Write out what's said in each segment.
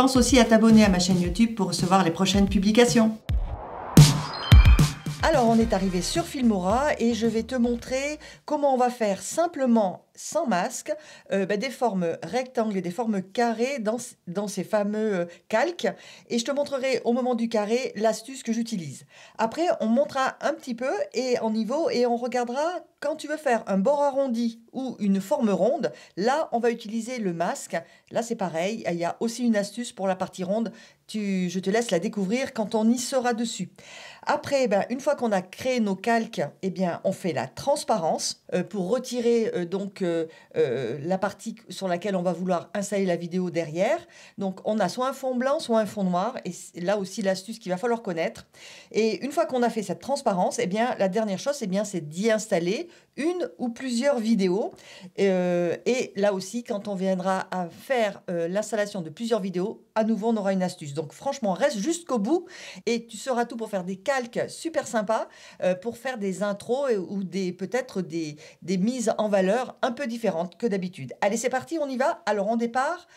pense aussi à t'abonner à ma chaîne YouTube pour recevoir les prochaines publications. Alors, on est arrivé sur Filmora et je vais te montrer comment on va faire simplement, sans masque, des formes rectangles et des formes carrées dans ces fameux calques. Et je te montrerai au moment du carré l'astuce que j'utilise. Après, on montera un petit peu et en niveau et on regardera quand tu veux faire un bord arrondi ou une forme ronde. Là, on va utiliser le masque. Là, c'est pareil. Il y a aussi une astuce pour la partie ronde. Je te laisse la découvrir quand on y sera dessus. Après, une fois qu'on a créé nos calques, on fait la transparence pour retirer la partie sur laquelle on va vouloir installer la vidéo derrière. Donc, on a soit un fond blanc, soit un fond noir. Et c'est là aussi l'astuce qu'il va falloir connaître. Et une fois qu'on a fait cette transparence, la dernière chose, c'est d'y installer une ou plusieurs vidéos. Et là aussi, quand on viendra à faire l'installation de plusieurs vidéos, à nouveau, on aura une astuce. Donc, franchement, reste jusqu'au bout et tu sauras tout pour faire des calques super sympas, pour faire des intros ou peut-être des mises en valeur un peu différentes que d'habitude. Allez, c'est parti, on y va. Alors, on départ.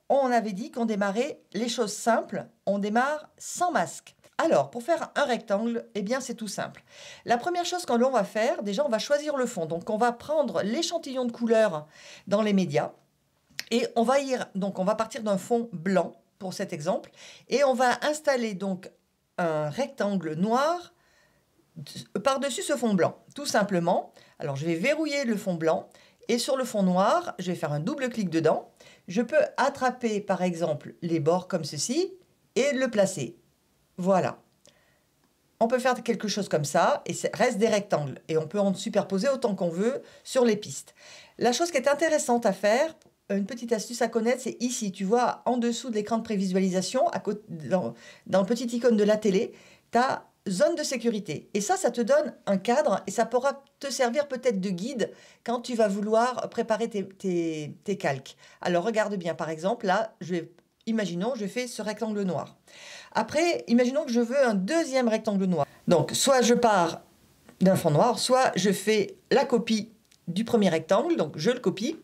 On avait dit qu'on démarrait les choses simples. On démarre sans masque. Alors, pour faire un rectangle, c'est tout simple. La première chose que l'on va faire, déjà, on va choisir le fond. Donc, on va prendre l'échantillon de couleurs dans les médias et on va partir d'un fond blanc pour cet exemple et on va installer donc un rectangle noir par-dessus ce fond blanc, tout simplement. Alors, je vais verrouiller le fond blanc et sur le fond noir, je vais faire un double clic dedans. Je peux attraper, par exemple, les bords comme ceci et le placer. Voilà. On peut faire quelque chose comme ça et ça reste des rectangles. Et on peut en superposer autant qu'on veut sur les pistes. La chose qui est intéressante à faire, une petite astuce à connaître, c'est ici. Tu vois, en dessous de l'écran de prévisualisation, dans le petit icône de la télé, tu as zone de sécurité. Et ça te donne un cadre et ça pourra te servir peut-être de guide quand tu vas vouloir préparer tes calques. Alors, regarde bien, par exemple, là, imaginons, je fais ce rectangle noir. Après, imaginons que je veux un deuxième rectangle noir. Donc, soit je pars d'un fond noir, soit je fais la copie du premier rectangle, donc je le copie.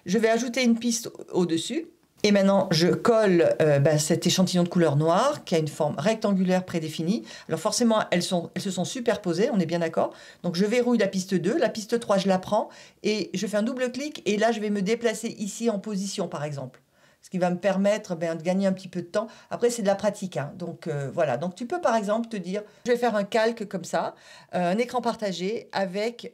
Je vais ajouter une piste au-dessus. Et maintenant, je colle cet échantillon de couleur noire qui a une forme rectangulaire prédéfinie. Alors forcément, elles se sont superposées, on est bien d'accord. Donc je verrouille la piste 2, la piste 3, je la prends et je fais un double clic. Et là, je vais me déplacer ici en position, par exemple. Ce qui va me permettre de gagner un petit peu de temps. Après, c'est de la pratique. Hein. Donc, voilà. Donc, tu peux, par exemple, te dire, je vais faire un calque comme ça, un écran partagé avec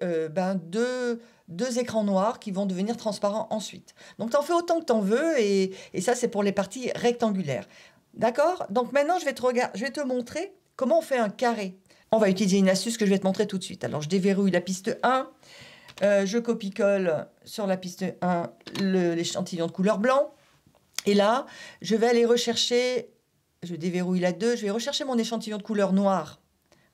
deux écrans noirs qui vont devenir transparents ensuite. Donc, tu en fais autant que tu en veux. Et ça, c'est pour les parties rectangulaires. D'accord? Donc, maintenant, je vais te montrer comment on fait un carré. On va utiliser une astuce que je vais te montrer tout de suite. Alors, je déverrouille la piste 1. Je copie-colle sur la piste 1 l'échantillon de couleur blanc. Et là, je vais aller rechercher, je déverrouille la 2, je vais rechercher mon échantillon de couleur noire.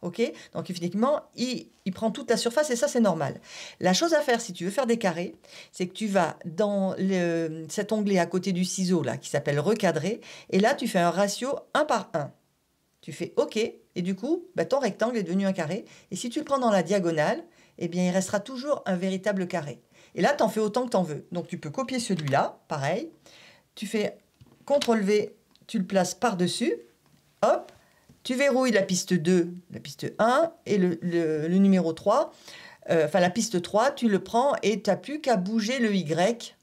OK? Donc, effectivement, il prend toute la surface et ça, c'est normal. La chose à faire, si tu veux faire des carrés, c'est que tu vas dans cet onglet à côté du ciseau, là, qui s'appelle recadrer. Et là, tu fais un ratio 1 par 1. Tu fais OK. Et du coup, ton rectangle est devenu un carré. Et si tu le prends dans la diagonale, il restera toujours un véritable carré. Et là, tu en fais autant que tu en veux. Donc, tu peux copier celui-là, pareil. Tu fais CTRL-V, tu le places par-dessus, hop, tu verrouilles la piste 2, la piste 1 et le numéro 3, la piste 3, tu le prends et tu n'as plus qu'à bouger le Y,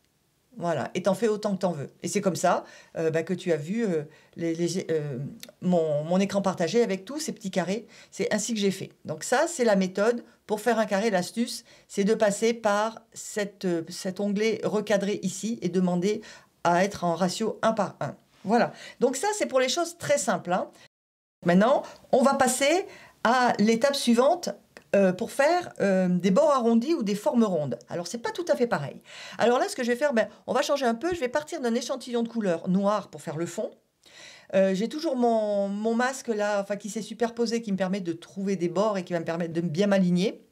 voilà, et tu en fais autant que tu en veux. Et c'est comme ça que tu as vu mon écran partagé avec tous ces petits carrés, c'est ainsi que j'ai fait. Donc ça, c'est la méthode pour faire un carré. L'astuce, c'est de passer par cet onglet recadré ici et demander à être en ratio 1 par 1. Voilà. Donc ça, c'est pour les choses très simples. Hein. Maintenant, on va passer à l'étape suivante pour faire des bords arrondis ou des formes rondes. Alors, c'est pas tout à fait pareil. Alors là, ce que je vais faire, on va changer un peu. Je vais partir d'un échantillon de couleur noire pour faire le fond. J'ai toujours mon masque là, qui s'est superposé, qui me permet de trouver des bords et qui va me permettre de bien m'aligner.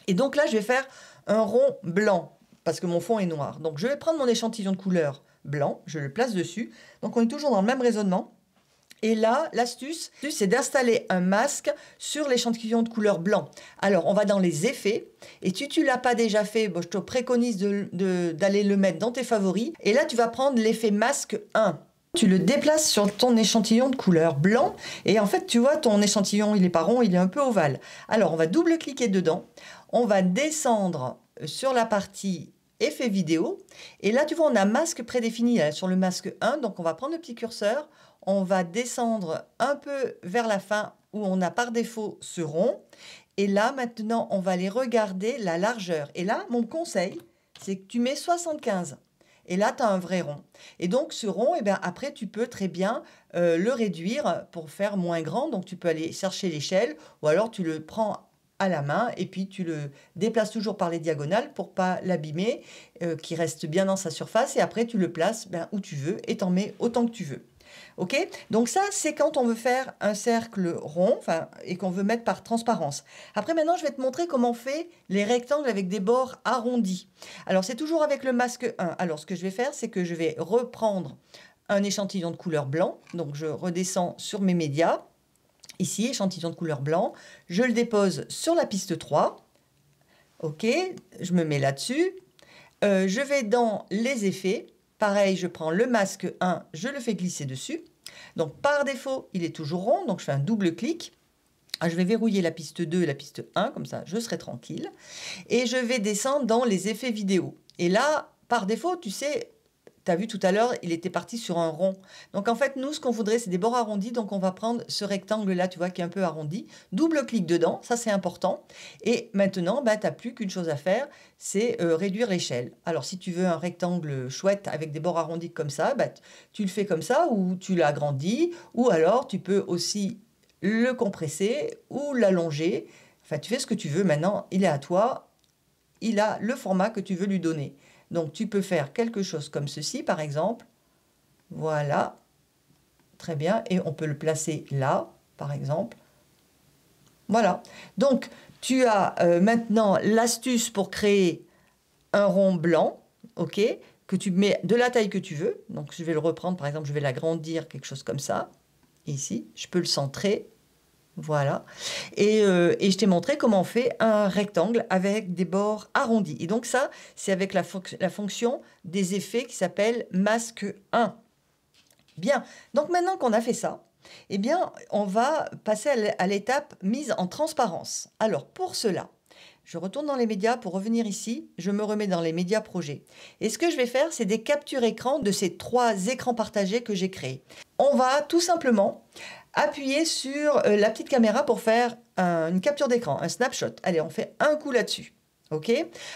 Et donc là, je vais faire un rond blanc parce que mon fond est noir. Donc, je vais prendre mon échantillon de couleur blanc, je le place dessus. Donc, on est toujours dans le même raisonnement. Et là, l'astuce, c'est d'installer un masque sur l'échantillon de couleur blanc. Alors, on va dans les effets. Et si tu ne l'as pas déjà fait, je te préconise d'aller le mettre dans tes favoris. Et là, tu vas prendre l'effet masque 1. Tu le déplaces sur ton échantillon de couleur blanc et en fait, tu vois, ton échantillon, il est pas rond, il est un peu ovale. Alors, on va double-cliquer dedans, on va descendre sur la partie effet vidéo et là, tu vois, on a masque prédéfini là, sur le masque 1, donc on va prendre le petit curseur, on va descendre un peu vers la fin où on a par défaut ce rond et là, maintenant, on va aller regarder la largeur. Et là, mon conseil, c'est que tu mets 75. Et là, tu as un vrai rond. Et donc, ce rond, eh bien, après, tu peux très bien le réduire pour faire moins grand. Donc, tu peux aller chercher l'échelle ou alors tu le prends à la main et puis tu le déplaces toujours par les diagonales pour pas l'abîmer, qu'il reste bien dans sa surface. Et après, tu le places ben, où tu veux et t'en mets autant que tu veux. OK? Donc ça, c'est quand on veut faire un cercle rond et qu'on veut mettre par transparence. Après, maintenant, je vais te montrer comment on fait les rectangles avec des bords arrondis. Alors, c'est toujours avec le masque 1. Alors, ce que je vais faire, c'est que je vais reprendre un échantillon de couleur blanc. Donc, je redescends sur mes médias. Ici, échantillon de couleur blanc. Je le dépose sur la piste 3. OK? Je me mets là-dessus. Je vais dans les effets. Pareil, je prends le masque 1, je le fais glisser dessus. Donc, par défaut, il est toujours rond. Donc, je fais un double clic. Je vais verrouiller la piste 2 et la piste 1, comme ça, je serai tranquille. Et je vais descendre dans les effets vidéo. Et là, par défaut, tu sais, tu as vu tout à l'heure, il était parti sur un rond. Donc, en fait, nous, ce qu'on voudrait, c'est des bords arrondis. Donc, on va prendre ce rectangle-là, tu vois, qui est un peu arrondi. Double-clic dedans, ça, c'est important. Et maintenant, bah, tu n'as plus qu'une chose à faire, c'est réduire l'échelle. Alors, si tu veux un rectangle chouette avec des bords arrondis comme ça, bah, tu le fais comme ça ou tu l'agrandis. Ou alors, tu peux aussi le compresser ou l'allonger. Enfin, tu fais ce que tu veux. Maintenant, il est à toi. Il a le format que tu veux lui donner. Donc, tu peux faire quelque chose comme ceci, par exemple. Voilà. Très bien. Et on peut le placer là, par exemple. Voilà. Donc, tu as maintenant l'astuce pour créer un rond blanc, OK, que tu mets de la taille que tu veux. Donc, je vais le reprendre, par exemple, je vais l'agrandir, quelque chose comme ça. Ici, je peux le centrer. Voilà. Et je t'ai montré comment on fait un rectangle avec des bords arrondis. Et donc ça, c'est avec la fonction des effets qui s'appelle masque 1. Bien. Donc maintenant qu'on a fait ça, eh bien, on va passer à l'étape mise en transparence. Alors, pour cela, je retourne dans les médias pour revenir ici. Je me remets dans les médias projets. Et ce que je vais faire, c'est des captures écran de ces 3 écrans partagés que j'ai créés. On va tout simplement appuyer sur la petite caméra pour faire une capture d'écran, un snapshot. Allez, on fait un coup là-dessus. OK?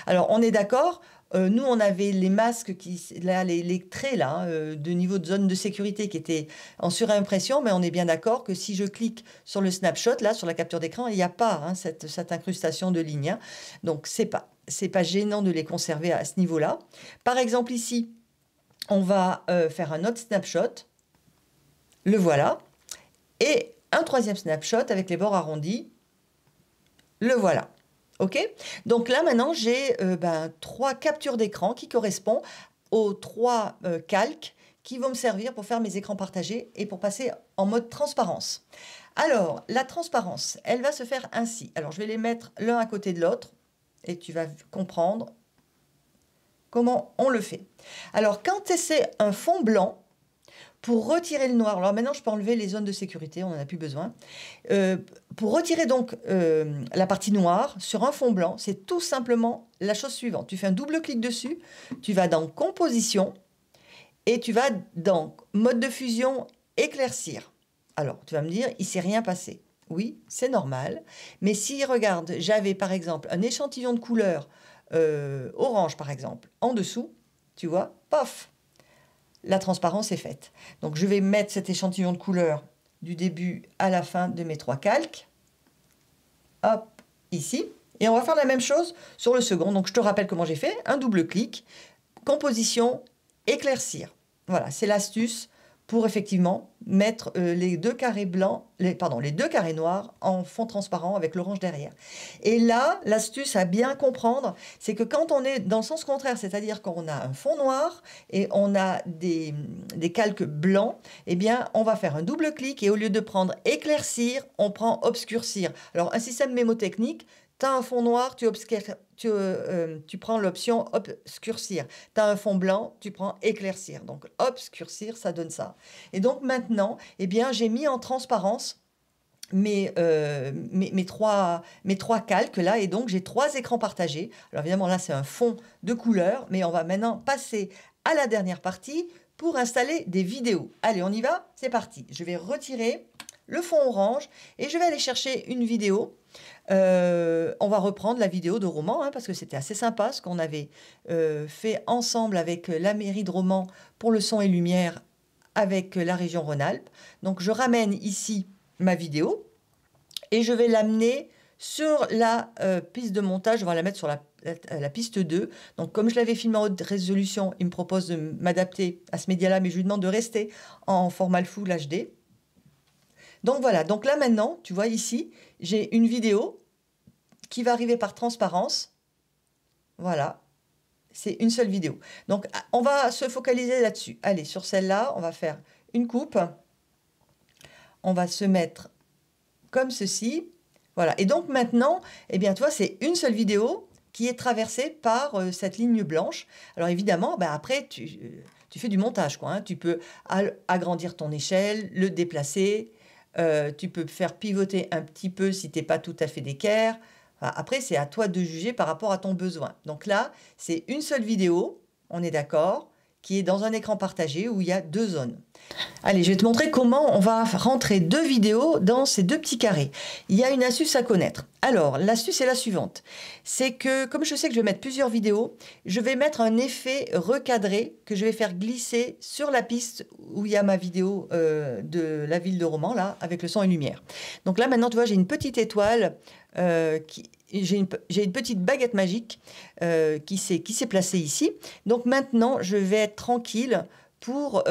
Alors, on est d'accord. Nous, on avait les masques, là, les traits là, de niveau de zone de sécurité qui étaient en surimpression, mais on est bien d'accord que si je clique sur le snapshot, là, sur la capture d'écran, il n'y a pas hein, cette incrustation de lignes. Hein. Donc, c'est pas gênant de les conserver à ce niveau-là. Par exemple, ici, on va faire un autre snapshot. Le voilà. Et un 3e snapshot avec les bords arrondis. Le voilà. OK? Donc là, maintenant, j'ai 3 captures d'écran qui correspondent aux 3 calques qui vont me servir pour faire mes écrans partagés et pour passer en mode transparence. Alors, la transparence, elle va se faire ainsi. Alors, je vais les mettre l'un à côté de l'autre et tu vas comprendre comment on le fait. Alors, quand c'est un fond blanc, pour retirer le noir, alors maintenant je peux enlever les zones de sécurité, on n'en a plus besoin. Pour retirer donc la partie noire sur un fond blanc, c'est tout simplement la chose suivante. Tu fais un double clic dessus, tu vas dans Composition et tu vas dans Mode de fusion, Éclaircir. Alors tu vas me dire, il ne s'est rien passé. Oui, c'est normal. Mais si, regarde, j'avais par exemple un échantillon de couleur orange par exemple, en dessous, tu vois, paf, la transparence est faite. Donc, je vais mettre cet échantillon de couleur du début à la fin de mes 3 calques. Hop, ici. Et on va faire la même chose sur le second. Donc, je te rappelle comment j'ai fait. Un double clic, composition, éclaircir. Voilà, c'est l'astuce pour effectivement mettre les 2 carrés blancs, les 2 carrés noirs en fond transparent avec l'orange derrière. Et là, l'astuce à bien comprendre, c'est que quand on est dans le sens contraire, c'est-à-dire qu'on a un fond noir et on a des calques blancs, eh bien, on va faire un double clic et au lieu de prendre éclaircir, on prend obscurcir. Alors, un système mémotechnique, tu as un fond noir, tu tu prends l'option obscurcir. Tu as un fond blanc, tu prends éclaircir. Donc obscurcir, ça donne ça. Et donc maintenant, eh bien, j'ai mis en transparence mes trois calques là, et donc j'ai 3 écrans partagés. Alors évidemment là c'est un fond de couleur, mais on va maintenant passer à la dernière partie pour installer des vidéos. Allez, on y va, c'est parti. Je vais retirer le fond orange et je vais aller chercher une vidéo. On va reprendre la vidéo de Romans, hein, parce que c'était assez sympa ce qu'on avait fait ensemble avec la mairie de Romans pour le son et lumière avec la région Rhône-Alpes. Donc je ramène ici ma vidéo et je vais l'amener sur la piste de montage. On va la mettre sur la piste 2. Donc comme je l'avais filmé en haute résolution, il me propose de m'adapter à ce média-là, mais je lui demande de rester en format Full HD. Donc voilà, donc là maintenant, tu vois ici, j'ai une vidéo qui va arriver par transparence. Voilà, c'est une seule vidéo. Donc on va se focaliser là-dessus. Allez, sur celle-là, on va faire une coupe. On va se mettre comme ceci. Voilà. Et donc maintenant, eh bien, tu vois, c'est une seule vidéo qui est traversée par cette ligne blanche. Alors évidemment, ben, après, tu fais du montage, quoi, hein. Tu peux agrandir ton échelle, le déplacer. Tu peux faire pivoter un petit peu si tu n'es pas tout à fait d'équerre. Enfin, après, c'est à toi de juger par rapport à ton besoin. Donc là, c'est une seule vidéo, on est d'accord, qui est dans un écran partagé où il y a 2 zones. Allez, je vais te montrer comment on va rentrer 2 vidéos dans ces 2 petits carrés. Il y a une astuce à connaître. Alors, l'astuce est la suivante. C'est que, comme je sais que je vais mettre plusieurs vidéos, je vais mettre un effet recadré que je vais faire glisser sur la piste où il y a ma vidéo de la ville de Romans, là, avec le son et lumière. Donc là, maintenant, tu vois, j'ai une petite étoile, j'ai une petite baguette magique qui s'est placée ici. Donc maintenant, je vais être tranquille pour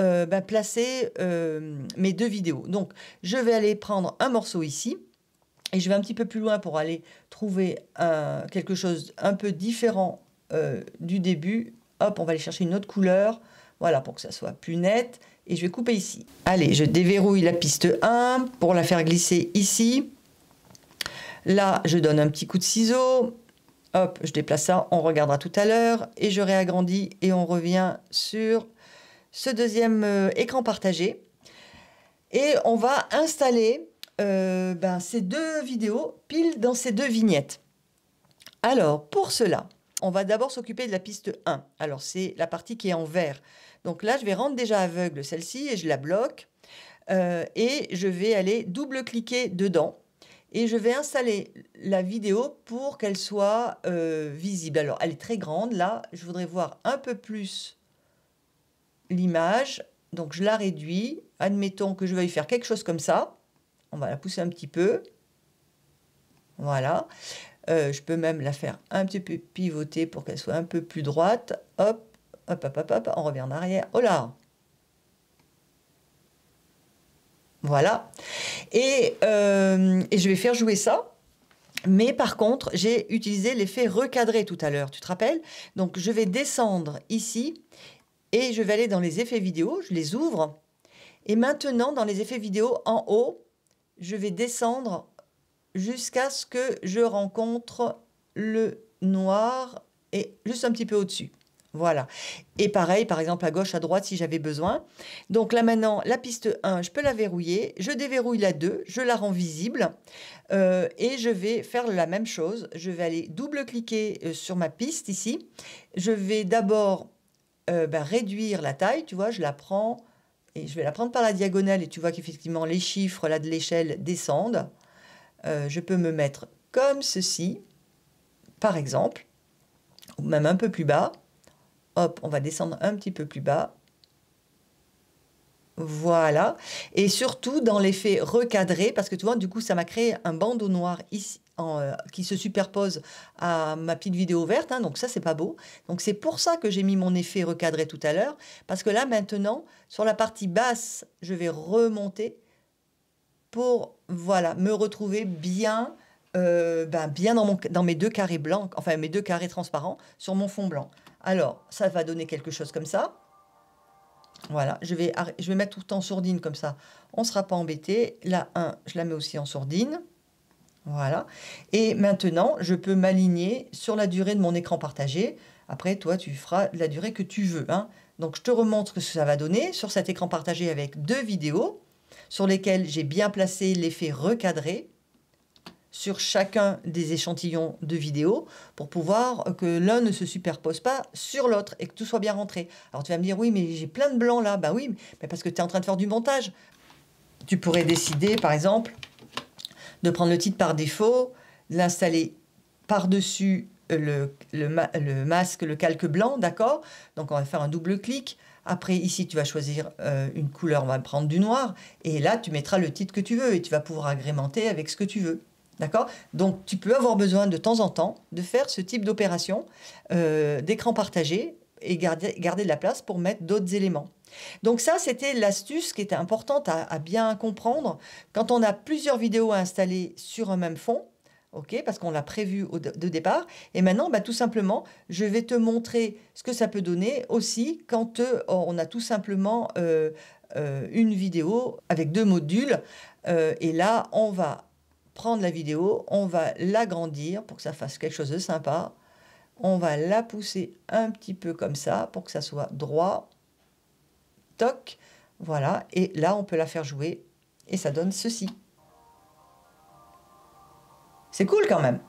placer mes 2 vidéos. Donc, je vais aller prendre un morceau ici et je vais un petit peu plus loin pour aller trouver quelque chose un peu différent du début. Hop, on va aller chercher une autre couleur, voilà, pour que ça soit plus net. Et je vais couper ici. Allez, je déverrouille la piste 1 pour la faire glisser ici. Là, je donne un petit coup de ciseau. Hop, je déplace ça, on regardera tout à l'heure. Et je réagrandis et on revient sur ce deuxième écran partagé. Et on va installer ces 2 vidéos pile dans ces 2 vignettes. Alors, pour cela, on va d'abord s'occuper de la piste 1. Alors, c'est la partie qui est en vert. Donc là, je vais rendre déjà aveugle celle-ci et je la bloque. Et je vais aller double-cliquer dedans. Et je vais installer la vidéo pour qu'elle soit visible. Alors, elle est très grande. Là, je voudrais voir un peu plus l'image. Donc, je la réduis. Admettons que je veuille faire quelque chose comme ça. On va la pousser un petit peu. Voilà. Je peux même la faire un petit peu pivoter pour qu'elle soit un peu plus droite. Hop, hop, hop, hop, hop. On revient en arrière. Oh là! Voilà. Et je vais faire jouer ça. Mais par contre, j'ai utilisé l'effet recadré tout à l'heure. Tu te rappelles? Donc, je vais descendre ici et je vais aller dans les effets vidéo. Je les ouvre. Et maintenant, dans les effets vidéo, en haut, je vais descendre jusqu'à ce que je rencontre le noir et juste un petit peu au-dessus. Voilà. Et pareil, par exemple, à gauche, à droite, si j'avais besoin. Donc là, maintenant, la piste 1, je peux la verrouiller. Je déverrouille la 2, je la rends visible. Et je vais faire la même chose. Je vais aller double-cliquer sur ma piste ici. Je vais d'abord réduire la taille. Tu vois, je la prends et je vais la prendre par la diagonale. Et tu vois qu'effectivement, les chiffres là, de l'échelle descendent. Je peux me mettre comme ceci, par exemple, ou même un peu plus bas. Hop, on va descendre un petit peu plus bas. Voilà. Et surtout dans l'effet recadré, parce que tu vois, du coup, ça m'a créé un bandeau noir ici, qui se superpose à ma petite vidéo verte. Hein, donc ça, c'est pas beau. Donc c'est pour ça que j'ai mis mon effet recadré tout à l'heure. Parce que là, maintenant, sur la partie basse, je vais remonter pour, voilà, me retrouver bien, bien dans mes 2 carrés blancs, enfin mes 2 carrés transparents sur mon fond blanc. Alors, ça va donner quelque chose comme ça. Voilà, je vais mettre tout en sourdine comme ça. On ne sera pas embêté. La 1, je la mets aussi en sourdine. Voilà. Et maintenant, je peux m'aligner sur la durée de mon écran partagé. Après, toi, tu feras la durée que tu veux, hein. Donc, je te remontre ce que ça va donner sur cet écran partagé avec 2 vidéos sur lesquelles j'ai bien placé l'effet recadré sur chacun des échantillons de vidéos pour pouvoir que l'un ne se superpose pas sur l'autre et que tout soit bien rentré. Alors, tu vas me dire, oui, mais j'ai plein de blancs là. Ben oui, mais parce que tu es en train de faire du montage. Tu pourrais décider, par exemple, de prendre le titre par défaut, de l'installer par-dessus le masque, le calque blanc, d'accord? Donc, on va faire un double clic. Après, ici, tu vas choisir une couleur, on va prendre du noir. Et là, tu mettras le titre que tu veux et tu vas pouvoir agrémenter avec ce que tu veux. D'accord? Donc, tu peux avoir besoin de temps en temps de faire ce type d'opération d'écran partagé et garder de la place pour mettre d'autres éléments. Donc ça, c'était l'astuce qui était importante à bien comprendre quand on a plusieurs vidéos à installer sur un même fond, ok, parce qu'on l'a prévu de départ. Et maintenant, bah, tout simplement, je vais te montrer ce que ça peut donner aussi quand on a tout simplement une vidéo avec 2 modules. Et là, on va prendre la vidéo, on va l'agrandir pour que ça fasse quelque chose de sympa. On va la pousser un petit peu comme ça pour que ça soit droit. Toc, voilà, et là on peut la faire jouer et ça donne ceci. C'est cool quand même.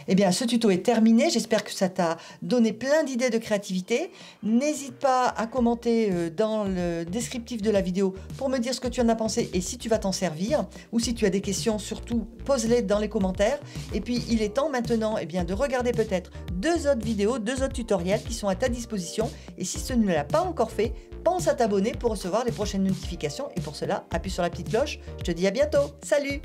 Eh bien, ce tuto est terminé. J'espère que ça t'a donné plein d'idées de créativité. N'hésite pas à commenter dans le descriptif de la vidéo pour me dire ce que tu en as pensé et si tu vas t'en servir. Ou si tu as des questions, surtout, pose-les dans les commentaires. Et puis, il est temps maintenant de regarder peut-être 2 autres vidéos, 2 autres tutoriels qui sont à ta disposition. Et si ce ne l'a pas encore fait, pense à t'abonner pour recevoir les prochaines notifications. Et pour cela, appuie sur la petite cloche. Je te dis à bientôt. Salut!